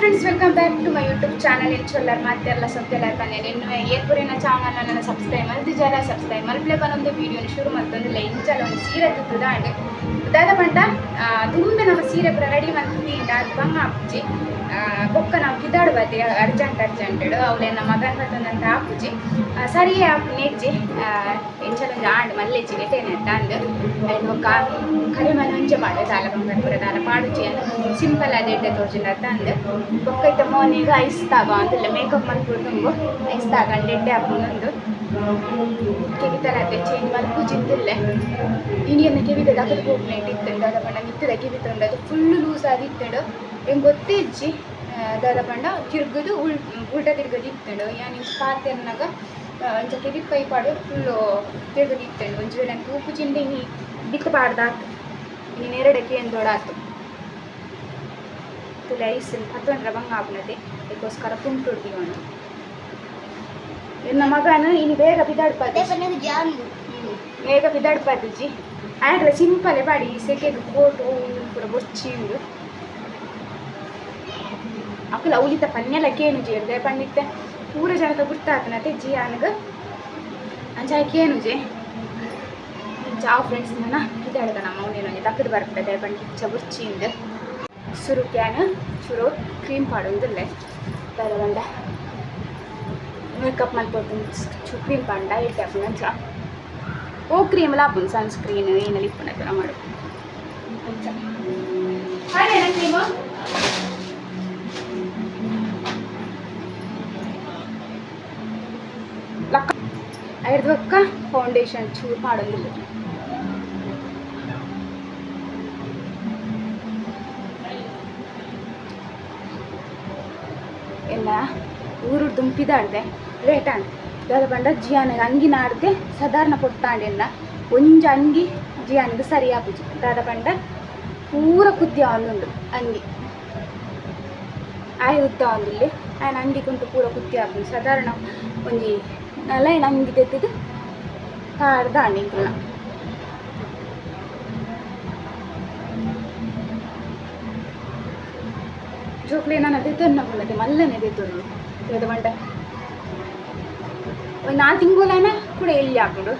Friends, welcome back to my YouTube channel. ಎಂಚೊಲ್ಲರ್ ಮಾತೆಲ್ಲ ಸೊತ್ತೆಲ್ಲರ್ ಪನ್ನೇನು ಇನ್ನು ಏರ್ಪುರಿನ ಚಾನಲ್ ನನ್ನ ಸಬ್ಸ್ಕ್ರೈಬ್ ಮಲ್ತಿಜಾರ ಸಬ್ಸ್ಕ್ರೈಬ್ ಮಲ್ಪ್ಲೆ ಪನ್ನೊಂದು ವೀಡಿಯೋನ ಶುರು ಮಲ್ತೊಂದಿಲ್ಲ. ಇಂಚಲ ಒಂದು ಸೀರೆ ತುತ್ತದ ಅಂಡ್ ದಾದ ಪಂಡ ತುಂಬೆ ನಮ್ಮ ಸೀರೆ ಪೂರ ರೆಡಿ ಮಲ್ತಿಂಡ ಅದು ಬಂಗ ಹಾಪುಜಿ ಬೊಕ್ಕ ನಾವು ಕಿದಾಡುವತ್ತೆ ಅರ್ಜೆಂಟ್ ಅವಳೇನ ಮಗನ ಪತ್ತೊಂದಂತ ಹಾಪುಜಿ ಸರಿಯೇ ಹಾಪು ನೆಜ್ಜಿ ಎಂಚಲೊಂದು ಆಂಡ್ ಮಲ್ಲೆಜ್ಜಿಗೆ ಟೇನೆತ್ತ ಅಂದು ಆ್ಯಂಡ್ ಒಕ್ಕ ಕರಿಮನೆ ಒಂಚೆ ಮಾಡೋದು ದಾಲ ಬಂಗಾರ ಪೂರ ದಾಲ ಪಾಡುಜಿ ಅಂದು ಸಿಂಪಲ್ ಅದು ಎಡ್ಡೆ ತೋರ್ಜಿಲ್ಲ ಅಂದು ಬೊಕ್ಕೈತ ಮೋನಿಗ ಐಸ್ತಾಗ ಅಂತಿಲ್ಲ ಮೇಕಪ್ ಮಲ್ಪುಡು ತುಂಬು ಐಸ್ತಾಗ ಎಡ್ಡೆ ಹಾಕೊಂಡೊಂದು ಕೆವಿತಲ ಅದೇ ಚೇಂಜ್ ಮಲ್ಪುಜಿಂತಿಲ್ಲೆ ಇನಿಯನ್ನು ಕೆವಿದ ದಕ್ಕದ ಹೋಗ್ಲೇಟ್ ಇತ್ತಂಡು ಅದ ಪಂಡ ನಿತ್ತದ ಕೆವಿತಂಡು ಅದು ಫುಲ್ಲು ಲೂಸ್ ಆಗಿತ್ತಂಡು ಹೆಂಗೆ ಗೊತ್ತಿಜ್ಜಿ ದಾದ ಪಂಡ ತಿರ್ಗದು ಉಲ್ಟ ತಿರ್ಗದು ಇತ್ತಂಡು ಯಾನ್ ಇಂಚ ಪಾತೆ ಅನ್ನಗ ಇಂಚ ಕೆವಿ ಪೈಪಾಡು ಫುಲ್ಲು ತಿರ್ಗದು ಇತ್ತಂಡು ಒಂಚು ವೇಳೆ ನಂಗೆ ಉಪ್ಪು ಚಿಂಡೆ ನೀ ಬಿತ್ತು ಪಾಡ್ದಾತು ನೀನು ಎರಡಕ್ಕೆ ಎಂದೋಡಾತು ತುಲೆ ಐಸನ್ ಹತ್ತೊಂಡ್ರ ಬಂಗ ಆಪುನದೆ ಅದಕ್ಕೋಸ್ಕರ ಪುಂಟು ಹೊಡ್ತೀವನು ನನ್ನ ಮಗನು ಇನ್ನು ಬೇಗ ಬಿದ್ದಾಡ್ಪದ್ದು ಬೇಗ ಬಿದ್ದಾಡ್ಪದ್ದುಜಿ ಆಯ್ತಲ್ಲ ಸಿಂಪಲೇ ಬಾಡಿ ಸೆಕೆಗೆ ಕೋಟು ಪೂರ ಬೊಚ್ಚಿ ಉಂಡು ಅಕ್ಕಲ ಉಳಿತ ಪನ್ನೆಲ್ಲ ಕೇನು ಜೇರ್ದೆ ಪಂಡಿತ್ತೆ ಪೂರ ಜನತ ಗುರ್ತಾತನತೆ ಜಿ ಆನಗ ಅಂಚಾಯ್ ಕೇನು ಜೆ ಜಾವ್ ಫ್ರೆಂಡ್ಸ್ ನನ್ನ ಇದಾಡ್ದ ನಮ್ಮ ಅವನೇನು ತಕ್ಕದು ಬರ್ತದೆ ಪಂಡಿಚ್ಚ ಬುರ್ಚಿಂದು ಸುರು ಕ್ಯಾನ್ ಚೂರು ಕ್ರೀಮ್ ಪಾಡೊಂದಿಲ್ಲೆ ತರಗಂಡ ಮೇಕಪ್ ಮಲ್ಪೊಟ್ಟು ಚೂ ಕ್ರೀಮ್ ಪಾಂಡ ಇಟ್ಟಾಪು ನಂಚ ಓ ಕ್ರೀಮ್ ಲಾಪುನ್ ಸನ್ಸ್ಕ್ರೀನ್ ಏನಲ್ಲಿ ಇಪ್ಪುನ ಮಾಡು ಹಾಗೇನ ಕ್ರೀಮು ಐದಕ್ಕ ಫೌಂಡೇಶನ್ ಚೂರು ಮಾಡೋದಿಲ್ಲ ಎಲ್ಲ ಊರು ದುಂಪಿದಾಡ್ದೆ ರೇಟಾಂಡ್ ದಾದ ಪಂಡ ಜಿಯಾನಿಗೆ ಅಂಗಿ ನಾಡ್ದೆ ಸಾಧಾರಣ ಕೊಟ್ಟಾಂಡೆಲ್ಲ ಒಂಜ ಅಂಗಿ ಜಿಯಾನಿಗೆ ಸರಿ ಆಪುಜಿ ದಾದ ಪಂಡ ಪೂರ ಕುದ್ಯ ಒಂದುಂಡು ಅಂಗಿ ಆಯ್ ಉದ್ದ ಒಂದಿಲ್ಲಿ ಆಯ್ನ ಅಂಗಿ ಕುಂಟು ಪೂರ ಕುದ್ಯ ಆಪುಜಿ ಸಾಧಾರಣ ಒಂಜಿ ನಲೈನ್ ಅಂಗಿ ತೆತ್ತಿದ್ದು ಕಾಡ್ದ ಅಂಡಿಂಕುಲ್ಲ ಜೋಕ್ಲೆ ನಾನು ಅದೇ ತೊನ್ನಬುಲ್ಲದೆ ಮಲ್ಲನೆ ತೆತ್ತೊಂದು ಅದು ಬಂಡ ಒಂದು 4 ತಿಂಗಳನ ಕೂಡ ಎಲ್ಲಿ ಹಾಕೊಂಡು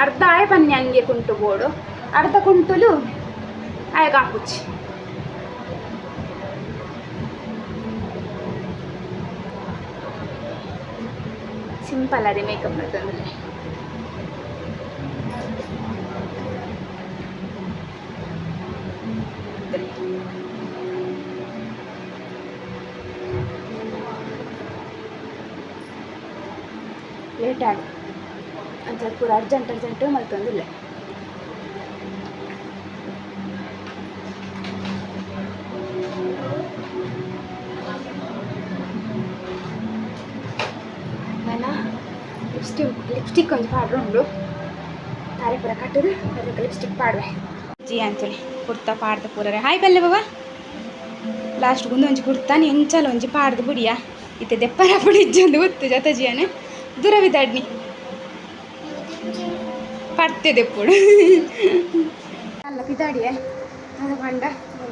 ಅರ್ಧ ಆಯ ಪನ್ನೆ ಹಂಗೆ ಕುಂಟು ಬೋಡು ಅರ್ಧ ಕುಂಟುಲು ಆಯಗ ಹಾಕುಚ್ಚಿ ಸಿಂಪಲ್ ಅದೇ ಮೇಕಪ್ ಅಂತಂದ್ರೆ ಲೇಟ್ ಆಗಿ ಅಂತ ಪೂರ ಅರ್ಜೆಂಟ್ ಮಲ್ತೊಂದಿಲ್ಲ ನಾನು ಲಿಪ್ಸ್ಟಿಕ್ ಒಂದು ಪಾಡ್ರು ಉಂಡು ತಾರೆ ಪೂರ ಕಟ್ಟದು ಅದಕ್ಕೆ ಲಿಪ್ಸ್ಟಿಕ್ ಪಾಡುವೆ ಜಿ ಅಂತೇಳಿ ಕುರ್ತಾ ಪಾಡ್ದು ಪೂರರೆ ಹಾಯ್ ಬಲ್ಲೆ ಬಾಬಾ ಲಾಸ್ಟ್ ಗುಂದು ಒಂಜಿ ಕುರ್ತಾನೆ ಎಂಚಲ ಒಂಜಿ ಪಾಡ್ದು ಬುಡಿಯ ಇತ್ತೆ ದೆಪ್ಪರ ಪುಡಿ ಇಜ್ಜಂದು ಗೊತ್ತು ಜೊತೆ ಜಿಯಾನೆ ದೂರವಿದ್ದಾಡ್ನಿ ಪಡ್ತೆ ದೆಪ್ಪುಡು ಅಲ್ಲ ಪಿದಾಡಿಯೇ ಅದ ಪಂಡ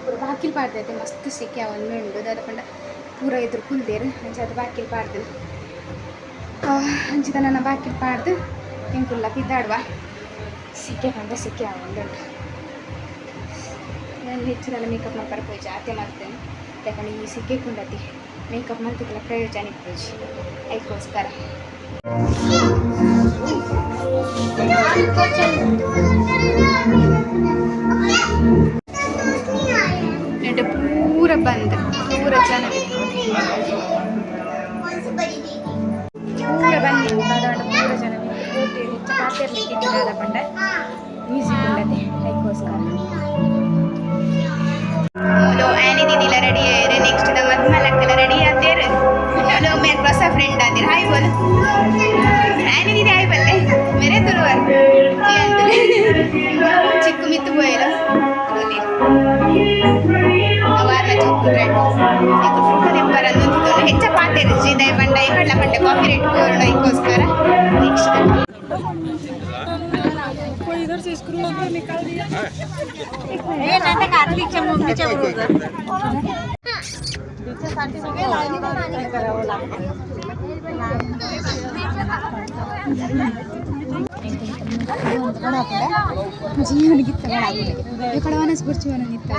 ಪೂರ ಬಾಕಿಲ್ ಪಾಡ್ದೈತೆ ಮಸ್ತ್ ಸಿಕ್ಕಿ ಒಂದು ಮೆಂಡು ಅದ ಪಂಡ ಪೂರ ಇದ್ರು ಕುಲ್ದೇರು ಅಂಚೆ ಅದು ಬಾಕಿಲ್ ಪಾಡ್ದು ಅಂಚಿದ ನನ್ನ ಬಾಕಿಲ್ ಪಾಡ್ದು ಹೆಂಗುಲ್ಲ ಪಿದ್ದಾಡುವ ಸಿಕ್ಕೆ ಪಂಡ ಸಿಕ್ಕಿ ಒಂದುಂಟು ನಾನು ಹೆಚ್ಚಿನೆಲ್ಲ ಮೇಕಪ್ ಮಾಡ್ತಾರೆ ಪೋಯಿ ಜಾತೆ ಮಾಡ್ತೇನೆ ಯಾಕಂದ್ರೆ ಈ ಸಿಕ್ಕೆ ಕುಂಡತಿ ಮೇಕಪ್ ಮಾಡ್ತಿದ್ದಲ್ಲ ಪ್ರಯೋಜನ ಇಪ್ಪೋಜಿ ಅದಕ್ಕೋಸ್ಕರ ನೆಡ್ಡೆ ಪೂರ ಬಂದ ಪೂರ ಜನ ಪೂರ ಬಂದು ಅದಾಂಡ ಪೂರ ಜನ ಹೆಚ್ಚು ಪಾತಿರ್ಲಿಕ್ಕೆ ದಾದ ಪಂಡ ಮ್ಯೂಸಿಕ್ ಉಂಡತೆ ಅದಕ್ಕೋಸ್ಕರ ಲೋ ಆ್ಯನಿ ದೀದಿಲ್ಲ ರೆಡಿ ಆಯ್ರೆ ನೆಕ್ಸ್ಟ್ ನಮ್ಮ ಮಲ್ಮಲಕ್ಕೆಲ್ಲ ರೆಡಿ ಆತೇರು ಲೋ ಮೇರೆ ಹೊಸ ಫ್ರೆಂಡ್ ಆದಿರ ಹಾಯ್ ಬೋಲ್ ಆ್ಯನಿ ದೀದಿ ಹಾಯ್ ಬಲ್ಲೆ ಮೇರೆ ತುರುವರ್ ಚಿಕ್ಕು ಮಿತ್ತು ಬೋಯಲು ವಾರ್ನ ಚೊಕ್ಕು ರೆಡ್ ಫೋಟೋ ನೆಂಬರ್ ಅಂದು ಹೆಚ್ಚ ಪಾತೇರು ಸೀದಾ ಬಂಡ ಈ ಕಡ್ಲ ಪಂಡೆ ಕಾಫಿ ರೇಟ್ ಬೋರ್ಡ್ ಅದಕ್ಕೋಸ್ಕರ ನೆಕ್ಸ್ಟ್ इधर से स्क्रू उधर निकाल दिया ये नाटक आरती के मुंह में चबरो उधर पीछे काटी में लाइन बनाने करावो लागतो जीवन गीत ఇక్కడ వనస్పూర్చి వనం గీత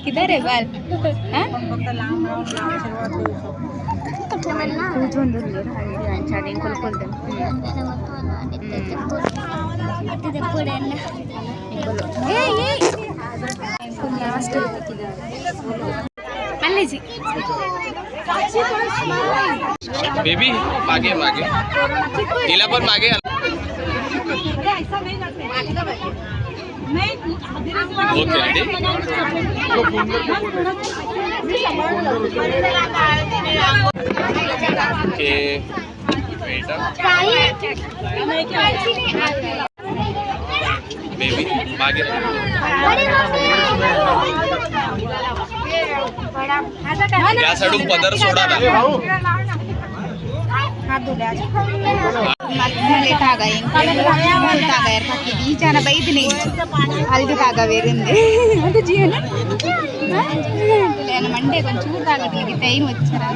किधर है बाल बेबी मागे मागे तिला पण मागे ओके रेडी ओके बेबी मागे या साइडून पदर सोडा ना చాలా బయటనే అది తాగా వేరింది అంటే జీవన మండే కొంచెం చూడు తాగట్లేదు టైం వచ్చారా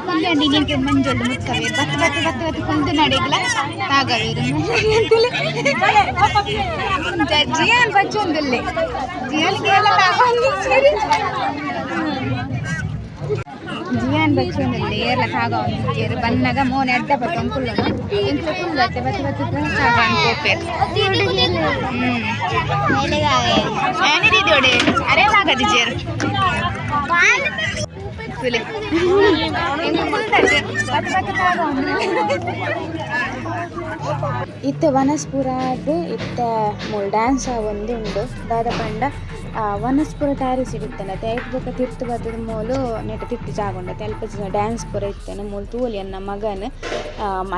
ಕೊಂದಂಡಿ ನಿನಗೆ ಮಂಜೊಳ್ಳು ಮುಚ್ಚವೆ ಬತ್ತು ಬತ್ತು ಬತ್ತು ಬತ್ತು ಕೊಂದು ನಡಿಗ್ಲ ತಾಗವೇರು ಜಿಯಾನ್ ಬಚ್ಚೊಂದುಲ್ಲೆ ಜಿಯಾನ್ಗೆ ಎಲ್ಲ ತಾಗೊಂಡು ಜಿಯಾನ್ ಬಚ್ಚೊಂದುಲ್ಲೆ ಎಲ್ಲ ತಾಗೊಂಡು ಬನ್ನಗ ಮೋನೆ ಅಡ್ಡ ಬತ್ತು ಅಂಕುಲ್ಲನು ಇಂಕ್ಲು ಫುಲ್ ಬತ್ತೆ ಬತ್ತು ಬತ್ತು ತಾಗೊಂಡು ಕೋಪೇರು ಏನಿದೋಡೆ ಅರೆ ಆಗದಿ ಜೇರು ಇತ್ತೆ ವನಸ್ಪುರ ಆದ್ರೆ ಇತ್ತೆ ಮೂಲ ಡ್ಯಾನ್ಸ್ ಒಂದು ಉಂಡು ದಾದ ಪಂಡ ವನಸ್ಪುರ ಟ್ಯಾರಿಸ್ ಇಡುತ್ತೇನೆ ತೇಟ್ ಬೊಕ್ಕ ತಿರ್ತು ಬದ್ದದ ಮೂಲು ನೆಟ್ಟ ತಿರ್ತು ಜಾಗೊಂಡ ತೆಲ್ಪ ಡ್ಯಾನ್ಸ್ ಪೂರ ಇತ್ತೇನೆ ಮೂಲು ತೂಲಿ ಅನ್ನ ಮಗನ್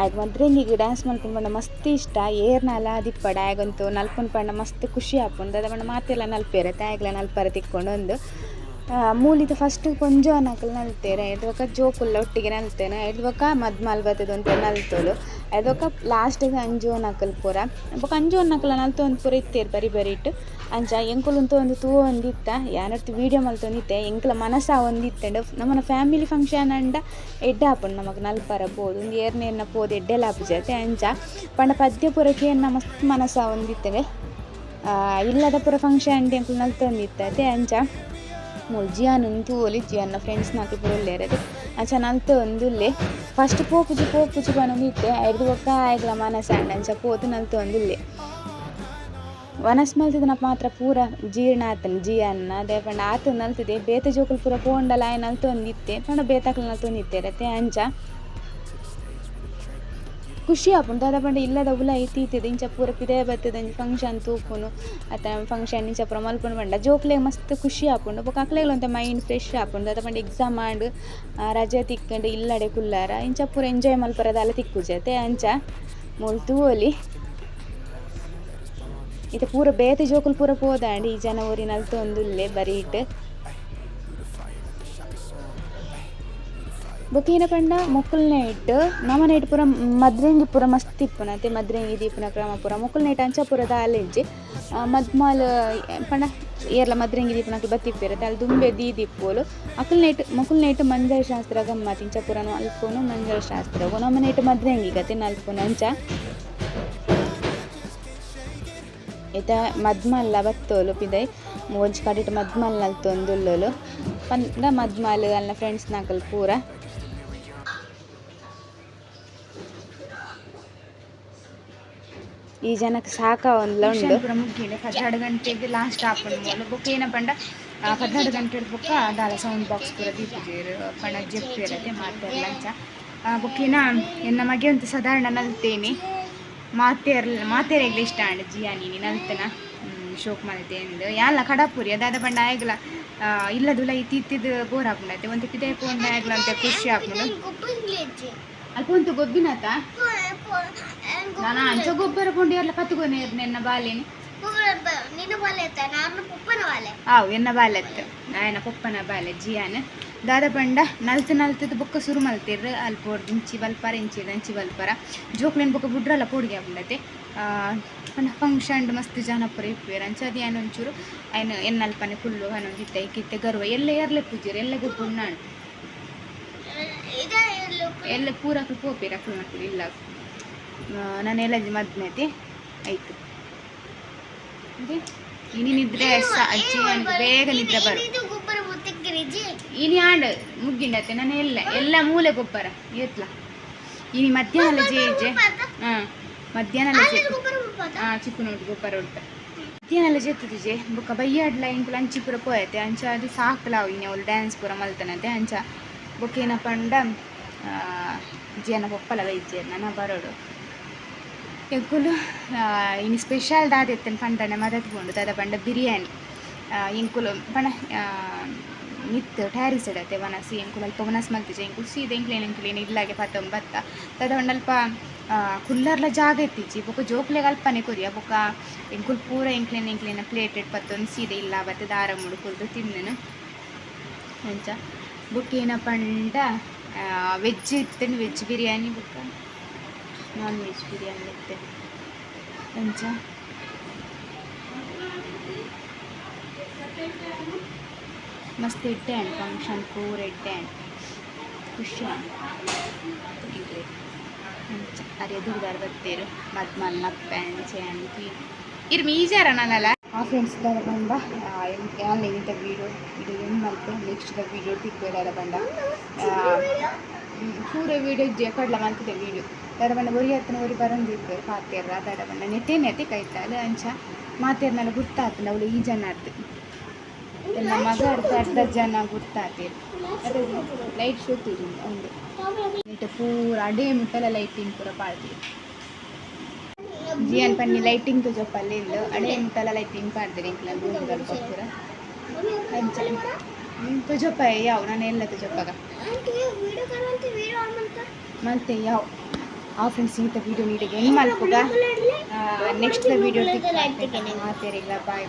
ಆಯ್ಗ ಮದ್ರೆಂಗಿಗೆ ಡ್ಯಾನ್ಸ್ ಮಲ್ಪುನ್ ಪಂಡ ಮಸ್ತ್ ಇಷ್ಟ ಏರ್ನಲ ದಿಪ್ಪಡ ಆಯ್ಗಂತೂ ನಲ್ಪುನ್ ಪಂಡ ಮಸ್ತ್ ಖುಷಿ ಆಪುಂಡು ದಾದ ಪಂಡ ಮಾತೆಲ್ಲ ನಲ್ಪೇರೆ ತಾಯ್ಗ್ಲ ನಲ್ಪರ ತಿಕ್ಕೊಂಡು ಒಂದು ಮೂಲಿದ ಫಸ್ಟ್ ಕೊಂಜ ನಕಲು ನಲ್ತೇನೆ ಎದ್ವಕ್ಕ ಜೋಕುಲ್ಲ ಒಟ್ಟಿಗೆ ನಲ್ತೇನೆ ಎದ್ವಕ್ಕ ಮದ್ಮಾಲ್ ಬತ್ತದ ಅಂತ ನಲ್ತೋಲು ಎದ್ವಕ್ಕ ಲಾಸ್ಟಿಗೆ ಅಂಜು ನಕಲ್ ಪೂರ ಬೊಕ್ಕ ಅಂಜು ನಕಲ ನಲ್ತು ಒಂದು ಪೂರ ಇತ್ತೇರು ಬರಿ ಬರಿ ಇಟ್ಟು ಅಂಚ ಎಂಕುಲಂತೂ ಒಂದು ತೂ ಒಂದಿತ್ತ ಯಾನರ್ತಿ ವೀಡಿಯೋ ಮಲ್ತೊಂದಿತ್ತೆ ಎಂಕಲ ಮನಸ್ಸ ಒಂದಿತ್ತಂಡು ನಮ್ಮನ ಫ್ಯಾಮಿಲಿ ಫಂಕ್ಷನ್ ಅಂಡ ಎಡ್ಡ ಹಾಪುಂಡು ನಮಗೆ ನಲ್ಪರ ಬೋದು ಒಂದು ಏರ್ನೇರ್ನ ಪೋದು ಎಡ್ಡೆಲ್ಲ ಹಾಪುಜತೆ ಅಂಚ ಪಂಡ ಪದ್ಯ ಪೂರಕ್ಕೆ ಮಸ್ತ್ ಮನಸ್ಸ ಒಂದಿತ್ತವೆ ಇಲ್ಲದ ಪೂರ ಫಂಕ್ಷನ್ ಅಂಡ್ ಎಂಕುಲು ನಲ್ತೊಂದಿತ್ತೆ ಅಂಚ ಮೂಲು ಜಿಯಾನನ್ನು ತೂಲಿ ಜಿಯಾನ ಫ್ರೆಂಡ್ಸ್ ನಾಲ್ಕು ಬರೋಲ್ಲೇರದು ಅಂಚ ನಲ್ತು ಒಂದುಲ್ಲೆ ಫಸ್ಟ್ ಪೋಪುಜಿ ಪನೊಂದಿತ್ತೆ ಐದು ಒಕ್ಕ ಆಯ್ಗಲ ಮನಸ್ಸು ಅಂಡ ಅಂಚ ಪೋತು ನಲ್ತು ಒಂದುಲ್ಲೆ ವನಸ್ ಮಲ್ತದ ಮಾತ್ರ ಪೂರ ಜೀರ್ಣ ಆತನು ಜಿಯಾನ್ನ ಅದೇ ಪಂಡ ಆತ ನಲ್ತದೆ ಬೇತೆ ಜೋಕುಲು ಪೂರ ಪೋಂಡಲ ಆಯ್ ನಲ್ತು ಒಂದಿತ್ತೆ ಪಂಡ ಬೇತಾಕಲು ನಲ್ತು ಒಂದಿತ್ತೇರತ್ತೆ ಅಂಚ ಖುಷಿ ಆಪುಂಡು ದಾದ ಪಂಡ ಇಲ್ಲದ ಉಲ ಐತೀತದೆ ಇಂಚ ಪೂರ ಪಿದೇ ಬರ್ತದೆ ಫಂಕ್ಷನ್ ತೂಪುನು ಅತ್ತ ಫಂಕ್ಷನ್ ಇಂಚ ಪೂರ ಮಲ್ಪುನು ಪಂಡ ಜೋಕ್ಲೆಗ್ ಮಸ್ತ್ ಖುಷಿ ಆಪುಂಡು ಬೊಕ್ಕ ಅಕ್ಲೆಗ್ಲ ಒಂತ ಮೈಂಡ್ ಫ್ರೆಶ್ ಆಪುಂಡು ದಾದ ಪಂಡ ಎಕ್ಸಾಮ್ ಮಾಡು ರಜೆ ತಿಕ್ಕೊಂಡು ಇಲ್ಲಡೆ ಕುಲ್ಲಾರ ಇಂಚ ಪೂರ ಎಂಜಾಯ್ ಮಲ್ಪರದ ಅಲ್ಲ ತಿಕ್ಕುಜತೆ ಅಂಚ ಮೂಲು ತೂವೊಲಿ ಇದು ಪೂರ ಬೇತೆ ಜೋಕುಲು ಪೂರ ಪೋದಾಂಡಿ ಈ ಜನವರಿ ನಲ್ತು ಒಂದುಲ್ಲೆ ಬರೀ ಇಟ್ಟು ಬೊಕ್ಕೇನ ಪಂಡ ಮೊಕ್ಕಲ್ ನೈಟ್ ನಮ ನೈಟ್ ಪೂರ ಮದ್ರೆಂಗಿ ಪೂರ ಮಸ್ತ್ ಇಪ್ಪುನ ಅತ್ತೆ ಮದ್ರೆಂಗಿ ದೀಪನ ಕ್ರಮ ಪೂರ ಮೊಕ್ಕಲ್ ನೈಟ್ ಅಂಚ ಪೂರ ದಾಲೆಜ್ಜಿ ಮದ್ಮಾಲ್ ಪಂಡ ಏರ್ಲ ಮದ್ರೆಂಗಿ ದೀಪನಕ್ಕೆ ಬತ್ತಿಪ್ಪಿರತ್ತೆ ಅಲ್ಲಿ ದುಂಬೆ ದೀದಿಪ್ಪೋಲು ಮೊಕ್ಕಲ್ ನೈಟ್ ಮಂಜಳ ಶಾಸ್ತ್ರ ಗಮ್ಮತ್ ಇಂಚ ಪೂರನು ಅಲ್ಪೋನು ಮಂಜಳ ಶಾಸ್ತ್ರ ನಮ್ಮ ನೈಟ್ ಮದ್ರೆಂಗಿ ಗತೆ ನಲ್ಪೋನು ಅಂಚ ಇತ ಮದ್ಮಲ್ಲ ಬತ್ತೋಲು ಪಿದೈ ಒಂಜಿ ಕಡಿಟ್ ಮದ್ಮಲ್ ನಲ್ತೊಂದುಲ್ಲೋಲು ಪಂಡ ಮದ್ಮಲ್ ಅಲ್ಲ ಫ್ರೆಂಡ್ಸ್ ನಾಕಲ್ ಪೂರ ಈ ಜನಕ್ಕೆ ಸಾಕ ಒಂದು ಉಂಡು ಮುಗಿಡೆ 12 ಗಂಟೆಗೆ ಲಾಸ್ಟ್ ಆಪುಂಡು ಮೂಲು ಬೊಕ್ಕ ಏನ ಪಂಡ 12 ಗಂಟೆ ಬೊಕ್ಕ ದಾಲ ಸೌಂಡ್ ಬಾಕ್ಸ್ ಪೂರ ದೀಪುಜೇರು ಪಂಡ ಜೆಪ್ಪಿರತ್ತೆ ಮಾತೆರ್ಲ ಅಂಚ ಬೊಕ್ಕೇನ ಎನ್ನ ಮಗೆ ಒಂದು ಸಾಧಾರಣ ನಲ್ತೇನೆ ಮಾತೆರೆಗ್ಲ ಇಷ್ಟ ಅಂಡ್ ಜಿಯಾನಿ ನಲ್ತನ ಶೋಕ್ ಮಲ್ತೆ ಎಂದು ಯಾಲ ಕಡಪುರಿ ಅದಾದ ಪಂಡ ಆಯ್ಗಲ ಇಲ್ಲದುಲ ಇತ್ತಿದ್ದು ಬೋರ್ ಹಾಕೊಂಡೈತೆ ಒಂದು ಪಿದೆ ಪೋಂಡ ಆಯ್ಗಲ ಅಂತ ಖುಷಿ ಹಾಕೊಂಡು ಅಲ್ಪ ಒಂದು ಗೊಬ್ಬಿನತ ನಾನು ಅಂಚ ಗೊಬ್ಬರ ಕೊಂಡು ಎಲ್ಲ ಪತ್ತುಕೊನೆ ಎನ್ನ ಬಾಲೆನಿ ಆವು ಎನ್ನ ಬಾಲೆತ್ತು ಆಯನ ಪಪ್ಪನ ಬಾಲೆ ಜಿಯಾನ ದಾದ ಪಂಡ ನಲ್ತದ ಬೊಕ್ಕ ಸುರು ಮಲ್ತಿರ್ರು ಅಲ್ಲಿ ಪೋಡ್ದು ಇಂಚಿ ಬಲ್ಪರ ಇಂಚಿ ಬಲ್ಪರ ಜೋಕ್ಲೆನ್ ಬೊಕ್ಕ ಬುಡ್ರಲ್ಲ ಪೋಡಿಗೆ ಆಗ್ಬಿಡತ್ತೆ ಪಂಡ ಫಂಕ್ಷನ್ ಮಸ್ತ್ ಜನ ಪುರ ಇಪ್ಪೇರು ಅಂಚ ಅದು ಏನು ಒಂಚೂರು ಆಯ್ನ ಎನ್ನಲ್ಪನೆ ಫುಲ್ಲು ಹನ್ನೊಂದು ಇತ್ತೆ ಗರ್ವ ಎಲ್ಲ ಏರ್ಲೆ ಪೂಜಿರು ಎಲ್ಲ ಗೊಬ್ಬರು ನಾನು ಎಲ್ಲ ಪೂರಕ್ಕೆ ಪೋಪೇರು ಅಕ್ಕಲು ಮಾಡ್ತೀರಿ ಇಲ್ಲ ನಾನು ಎಲ್ಲ ಮದ್ಮೇತಿ ಆಯ್ತು ಇನಿ ನಿದ್ರೆ ಬೇಗ ನಿದ್ರೆ ಬರು ಇನಿ ಆಂಡ ಮುಗ್ಗಿಂಡತ್ತೆ ನಾನು ಎಲ್ಲ ಮೂಲೆ ಗೊಬ್ಬರ ಎತ್ಲ ಇನಿ ಮಧ್ಯಾಹ್ನ ಜೇಜೆ ಹಾಂ ಮಧ್ಯಾಹ್ನ ಚಿಕ್ಕು ನೋಡಿ ಗೊಬ್ಬರ ಉಂಟು ಮಧ್ಯಾಹ್ನ ಜೆತ್ತದು ಜೆ ಬೊಕ್ಕ ಬಯ್ಯಾಡ್ಲ ಇಂಕು ಲಂಚಿ ಪೂರ ಪೋಯತೆ ಅಂಚ ಅದು ಸಾಕ್ಲಾವು ಇನಿ ಅವಳು ಡ್ಯಾನ್ಸ್ ಪೂರ ಮಲ್ತನತೆ ಅಂಚ ಬೊಕ್ಕೇನ ಪಂಡ ಜೇನ ಪಪ್ಪಲ ವೈದ್ಯ ನನ್ನ ಬರೋಡು ಎಗ್ಗುಲು ಇನ್ನು ಸ್ಪೆಷಲ್ ದಾದೆತ್ತೇನೆ ಪಂಡನೆ ಮದತ್ಕೊಂಡು ದಾದ ಪಂಡ ಬಿರಿಯಾನಿ ಇಂಕುಲು ಪಣ ನಿತ್ತು ಟ್ಯಾರಿಸ್ ಇಡತ್ತೆ ವನಸಿ ಇಂಕುಲು ಅಲ್ಪ ವನಸ್ ಮಲ್ತಿಜೆ ಇಂಕುಲು ಸೀದೆ ಇಂಕ್ಲೇನು ಇಲ್ಲಾಗೆ ಪತ್ತೊಂಬತ್ತ ದಾದ ಒಂದು ಅಲ್ಪ ಕುಲ್ಲರ್ಲ ಜಾಗ ಎತ್ತಿಚ್ಚಿ ಬೊಕ್ಕ ಜೋಕ್ಲೆಗೆ ಅಲ್ಪನೆ ಕೊರಿಯ ಬೊಕ್ಕ ಇಂಕುಲು ಪೂರ ಇಂಕ್ಲೇನ ಪ್ಲೇಟೆಡ್ ಪತ್ತೊಂದು ಸೀದೆ ಇಲ್ಲ ಬತ್ತೆ ದಾರ ಮುಡು ಕುಲ್ದು ತಿನ್ನೇನು ಅಂಚ ಬೊಕ್ಕೇನ ಪಂಡ ವೆಜ್ ಇತ್ತೇನೆ ವೆಜ್ ಬಿರಿಯಾನಿ ಬೊಕ್ಕ ನಾನ್ ವೆಜ್ ಬಿರಿಯಾನಿ ಇತ್ತೆ ಅಂಚ ಮಸ್ತ್ ಇಟ್ಟೆ ಅಂಡ್ ಫಂಕ್ಷನ್ ಪೂರ ಇಟ್ಟೆ ಅಂಡ್ ಖುಷಿ ಅಂಚ ಅರೆ ದುಡ್ದಾರ ಬತ್ತೇರು ಮದ್ಮಲ್ ನಪ್ಪೆ ಅಂಚೆ ಅಂತಿ ಇರ್ ಮೀಜಾರ ನಾನಲ್ಲ ಆ ಫ್ರೆಂಡ್ಸ್ ದಾರ ಬಂದ ಆನ್ಲೈನ್ ಇಂಥ ವೀಡಿಯೋ ಇದು ಏನು ಮಾಡ್ತೆ ನೆಕ್ಸ್ಟ್ ವೀಡಿಯೋ ತಿಕ್ಬೇಡ ಬಂದ ಪೂರ ವೀಡಿಯೋ ಕಡ್ಲ ಮಾಡ್ತಿದ್ದೆ ವೀಡಿಯೋ ದಾರ ಬಂಡ ಒರಿ ಹತ್ತನ ಒರಿ ಬರಂದಿತ್ತು ಪಾತೇರ ದಾರ ಬಂಡ ನೆತ್ತೆ ಕೈತಾಲ ಅಂಚ ಮಾತೇರ್ನೆಲ್ಲ ಗುರ್ತಾತನ ಅವಳು ಈ ಜನ ಆಡ್ತು ಎಲ್ಲ ಮಗ ಅರ್ಧ ಜನ ಗುರ್ತಾತೀರು ಅದೇ ಲೈಟ್ ಶೋ ತೀರಿ ಒಂದು ನೀಟ ಪೂರ ಅಡೇ ಮುಟ್ಟೆಲ್ಲ ಲೈಟಿಂಗ್ ಪೂರ ಪಾಡ್ತೀವಿ ಜಿಯನ್ ಪನ್ನಿ ಲೈಟಿಂಗ್ ತು ಜೊಪ್ಪಲ್ಲಿ ಇಲ್ಲು ಅಡೇ ಮುಟ್ಟೆಲ್ಲ ಲೈಟಿಂಗ್ ಪಾಡ್ತೀರಿ ಇಂಕ್ಲ ರೂಮ್ಗಳು ಪೂರ ಅಂಚ ತು ಜೊಪ್ಪ ಯಾವ ನಾನು ಎಲ್ಲ ತು ಜೊಪ್ಪಾಗ ಮತ್ತೆ ಯಾವ ಆ ಫ್ರೆಂಡ್ಸ್ ಇಂಥ ವೀಡಿಯೋ ನೀಡಿಗೆ ಹೆಂಗೆ ಮಾಡ್ಬೋದ ನೆಕ್ಸ್ಟ್ ವೀಡಿಯೋ ಮಾತೇರಿಲ್ಲ ಬಾಯ್